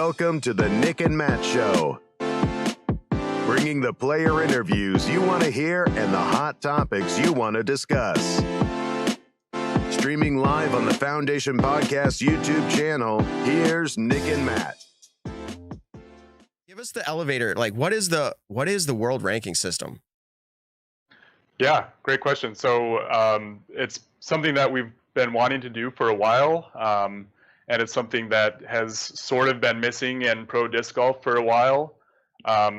Welcome to the Nick and Matt Show, bringing the player interviews you want to hear and the hot topics you want to discuss. Streaming live on the Foundation Podcast YouTube channel, here's Nick and Matt. Give us the elevator. Like, what is the world ranking system? Yeah, great question. So it's something that we've been wanting to do for a while, and it's something that has sort of been missing in pro disc golf for a while.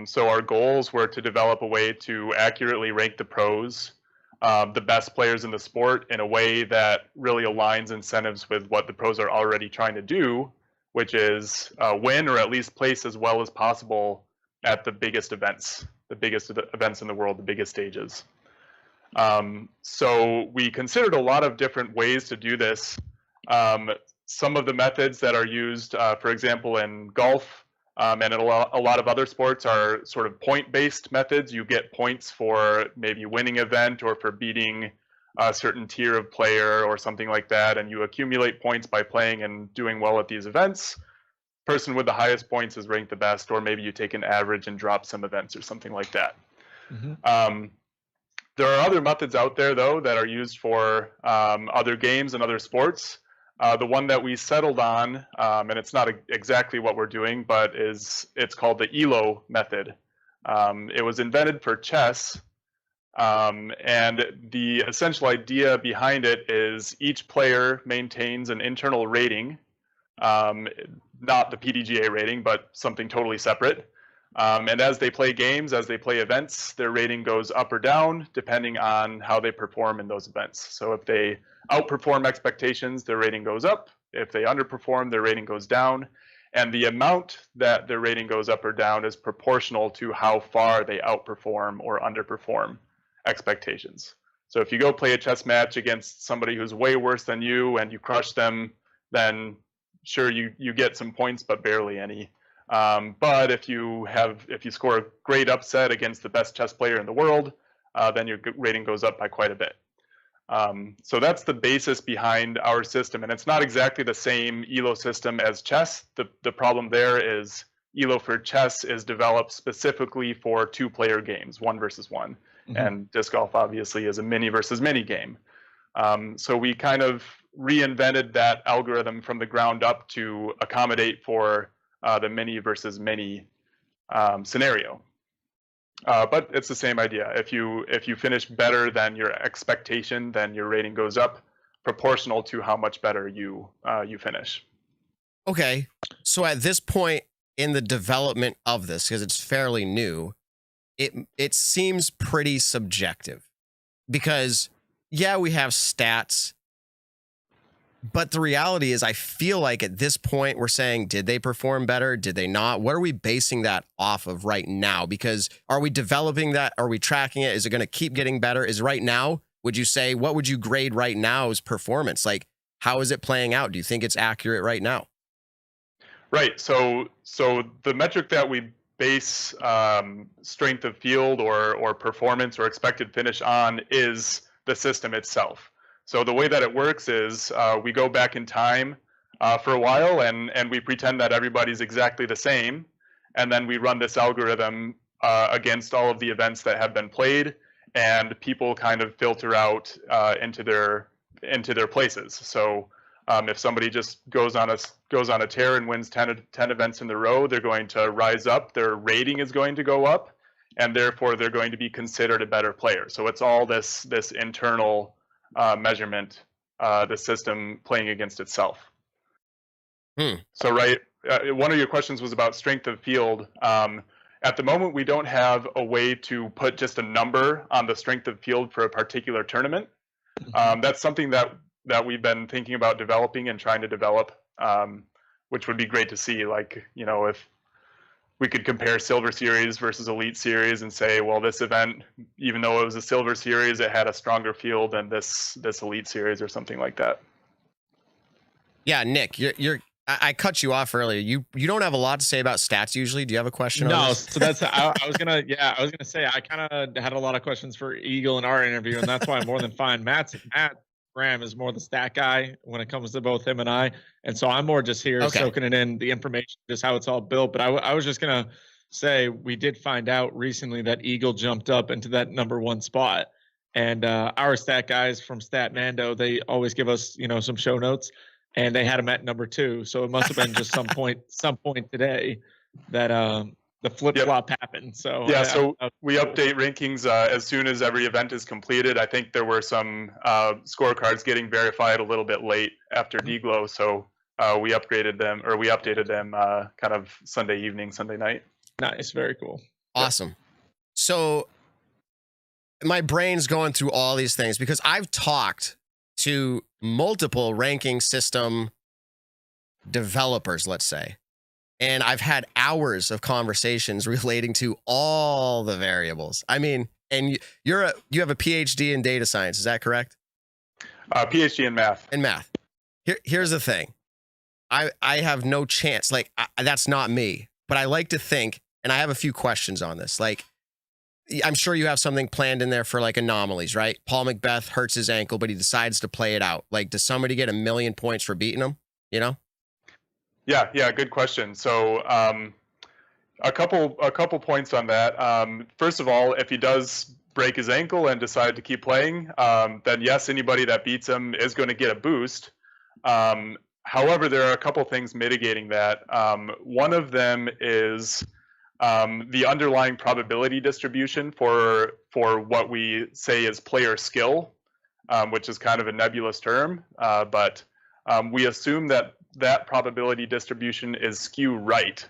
So our goals were to develop a way to accurately rank the pros, the best players in the sport, in a way that really aligns incentives with what the pros are already trying to do, which is win or at least place as well as possible at the biggest events in the world, the biggest stages. So we considered a lot of different ways to do this. Some of the methods that are used, for example, in golf and in a lot of other sports, are sort of point-based methods. You get points for maybe winning an event or for beating a certain tier of player or something like that, and you accumulate points by playing and doing well at these events. Person with the highest points is ranked the best, or maybe you take an average and drop some events or something like that. Mm-hmm. There are other methods out there, though, that are used for other games and other sports. The one that we settled on, and it's not exactly what we're doing, but it's called the Elo Method. It was invented for chess, and the essential idea behind it is each player maintains an internal rating, not the PDGA rating, but something totally separate. And as they play games, as they play events, their rating goes up or down depending on how they perform in those events. So if they outperform expectations, their rating goes up. If they underperform, their rating goes down. And the amount that their rating goes up or down is proportional to how far they outperform or underperform expectations. So if you go play a chess match against somebody who's way worse than you and you crush them, then sure, you get some points, but barely any. But if you score a great upset against the best chess player in the world, then your rating goes up by quite a bit. So that's the basis behind our system, and it's not exactly the same Elo system as chess. The problem there is Elo for chess is developed specifically for two-player games, 1 versus 1, mm-hmm. and disc golf obviously is a mini versus mini game. So we kind of reinvented that algorithm from the ground up to accommodate for the many versus many scenario. But it's the same idea. If you finish better than your expectation, then your rating goes up proportional to how much better you finish. Okay. So at this point in the development of this, because it's fairly new, it seems pretty subjective. Because, yeah, we have stats, but the reality is, I feel like at this point we're saying, did they perform better? Did they not? What are we basing that off of right now? Because are we developing that? Are we tracking it? Is it going to keep getting better? Is right now, would you say, what would you grade right now as performance? Like, how is it playing out? Do you think it's accurate right now? Right. So the metric that we base strength of field or performance or expected finish on is the system itself. So the way that it works is we go back in time for a while and we pretend that everybody's exactly the same. And then we run this algorithm against all of the events that have been played, and people kind of filter out into their places. So if somebody just goes on a tear and wins 10 events in a row, they're going to rise up. Their rating is going to go up, and therefore they're going to be considered a better player. So it's all this internal measurement, the system playing against itself. So one of your questions was about strength of field. At the moment, we don't have a way to put just a number on the strength of field for a particular tournament. That's something that we've been thinking about developing and trying to develop, which would be great to see. Like, if we could compare Silver Series versus Elite Series and say, well, this event, even though it was a Silver Series, it had a stronger field than this Elite Series or something like that. Yeah, Nick, I cut you off earlier. You don't have a lot to say about stats usually. Do you have a question? No, on this? so that's I was gonna say I kind of had a lot of questions for Eagle in our interview, and that's why I'm more than fine. Matt, Graham is more the stat guy when it comes to both him and I. And so I'm more just here soaking it in, the information, just how it's all built. But I was just going to say, we did find out recently that Eagle jumped up into that #1 spot. And our stat guys from Statmando, they always give us, some show notes, and they had him at #2. So it must have been just some point today that the flip flop happened. So yeah, so we update rankings as soon as every event is completed. I think there were some scorecards getting verified a little bit late after Deglow, so we updated them kind of Sunday evening, Sunday night. Nice, very cool, awesome. Yep. So my brain's going through all these things because I've talked to multiple ranking system developers, let's say. And I've had hours of conversations relating to all the variables. I mean, and you have a PhD in data science, is that correct? PhD in math. In math. Here's the thing. I have no chance. Like, that's not me. But I like to think, and I have a few questions on this. Like, I'm sure you have something planned in there for like anomalies, right? Paul Macbeth hurts his ankle, but he decides to play it out. Like, does somebody get 1,000,000 points for beating him? Yeah, good question. So a couple points on that. First of all, if he does break his ankle and decide to keep playing, then yes, anybody that beats him is going to get a boost. However, there are a couple things mitigating that. One of them is the underlying probability distribution for what we say is player skill, which is kind of a nebulous term, but we assume that probability distribution is skew right.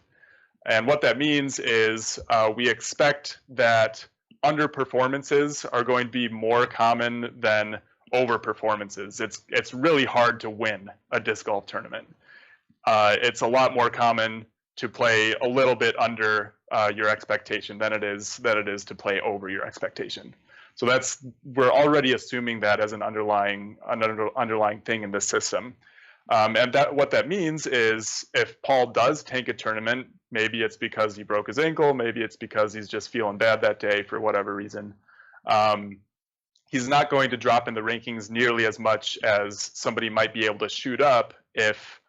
And what that means is we expect that underperformances are going to be more common than overperformances. It's really hard to win a disc golf tournament. It's a lot more common to play a little bit under your expectation than it is to play over your expectation. So we're already assuming that as an underlying thing in this system. And what that means is if Paul does tank a tournament, maybe it's because he broke his ankle, maybe it's because he's just feeling bad that day for whatever reason. He's not going to drop in the rankings nearly as much as somebody might be able to shoot up if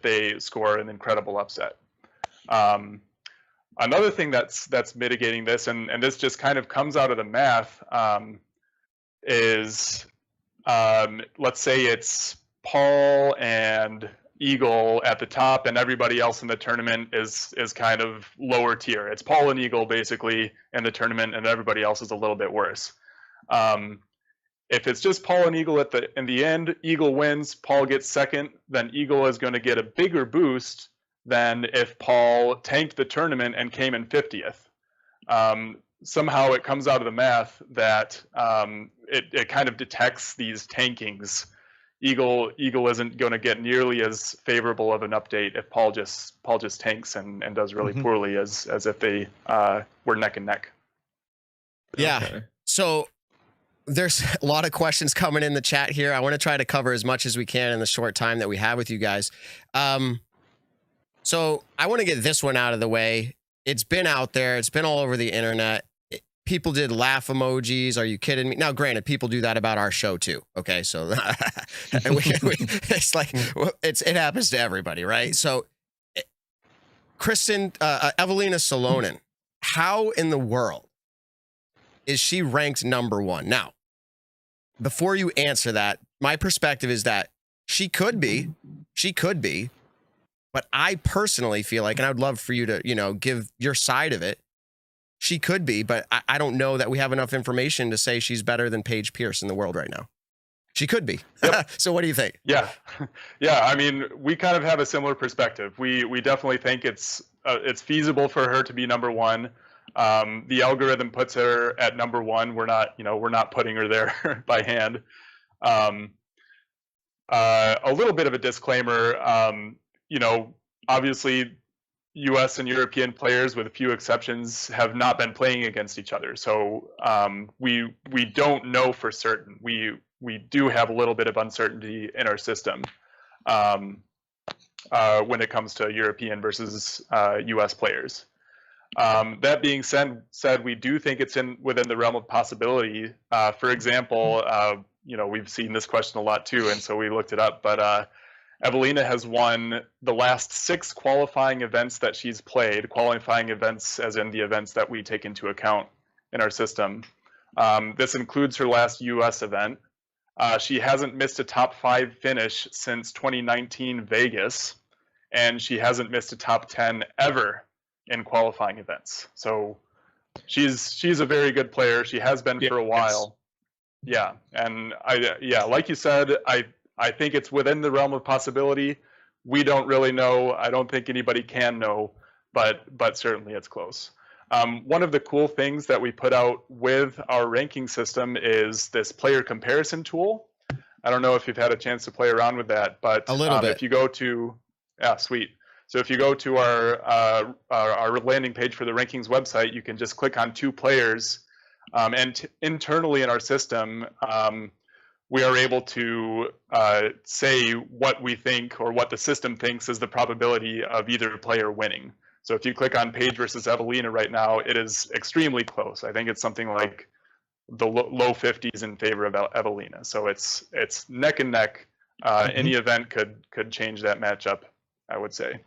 they score an incredible upset. Another thing that's mitigating this, and this just kind of comes out of the math, is let's say it's Paul and Eagle at the top, and everybody else in the tournament is kind of lower tier. It's Paul and Eagle basically in the tournament, and everybody else is a little bit worse. If it's just Paul and Eagle in the end, Eagle wins, Paul gets second, then Eagle is going to get a bigger boost than if Paul tanked the tournament and came in 50th. Somehow it comes out of the math that it kind of detects these tankings. Eagle isn't going to get nearly as favorable of an update if Paul just tanks and does really poorly as if they were neck and neck. Yeah. Okay. So there's a lot of questions coming in the chat here. I want to try to cover as much as we can in the short time that we have with you guys. So I want to get this one out of the way. It's been out there. It's been all over the internet. People did laugh emojis. Are you kidding me? Now, granted, people do that about our show too. Okay, so it's like it happens to everybody, right? So, Kristen, Evelina Salonen, how in the world is she ranked #1? Now, before you answer that, my perspective is that she could be, but I personally feel like, and I would love for you to, give your side of it. She could be, but I don't know that we have enough information to say she's better than Paige Pierce in the world right now. She could be. Yep. So what do you think? Yeah. I mean, we kind of have a similar perspective. We definitely think it's feasible for her to be #1. The algorithm puts her at #1. We're not putting her there by hand. A little bit of a disclaimer. Obviously, U.S. and European players, with a few exceptions, have not been playing against each other. So we don't know for certain. We do have a little bit of uncertainty in our system when it comes to European versus U.S. players. That being said, we do think it's within the realm of possibility. For example, we've seen this question a lot too, and so we looked it up. But Evelina has won the last 6 qualifying events that she's played, qualifying events as in the events that we take into account in our system. This includes her last US event. She hasn't missed a top 5 finish since 2019 Vegas, and she hasn't missed a top 10 ever in qualifying events. So she's a very good player. She has been for a while. Yeah, and like you said, I think it's within the realm of possibility. We don't really know. I don't think anybody can know, but certainly it's close. One of the cool things that we put out with our ranking system is this player comparison tool. I don't know if you've had a chance to play around with that, but a little bit. If you go to, sweet. So if you go to our landing page for the rankings website, you can just click on 2 players, and internally in our system, we are able to say what we think or what the system thinks is the probability of either player winning. So if you click on Paige versus Evelina right now, it is extremely close. I think it's something like the low 50s in favor of Evelina. So it's neck and neck. Any event could change that matchup, I would say.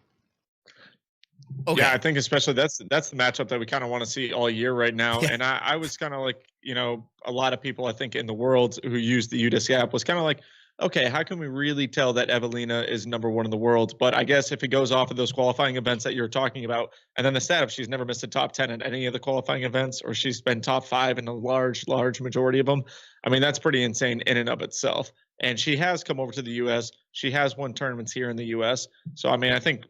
Okay. Yeah, I think especially that's the matchup that we kind of want to see all year right now. Yeah. And I was kind of like, a lot of people I think in the world who use the UDisc app was kind of like, okay, how can we really tell that Evelina is number 1 in the world? But I guess if it goes off of those qualifying events that you're talking about, and then the stat of she's never missed a top 10 in any of the qualifying events, or she's been top 5 in a large majority of them, I mean, that's pretty insane in and of itself. And she has come over to the U.S. She has won tournaments here in the U.S. So, I mean, I think,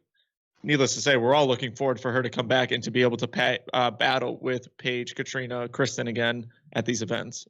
needless to say, we're all looking forward for her to come back and to be able to battle with Paige, Katrina, Kristen again at these events.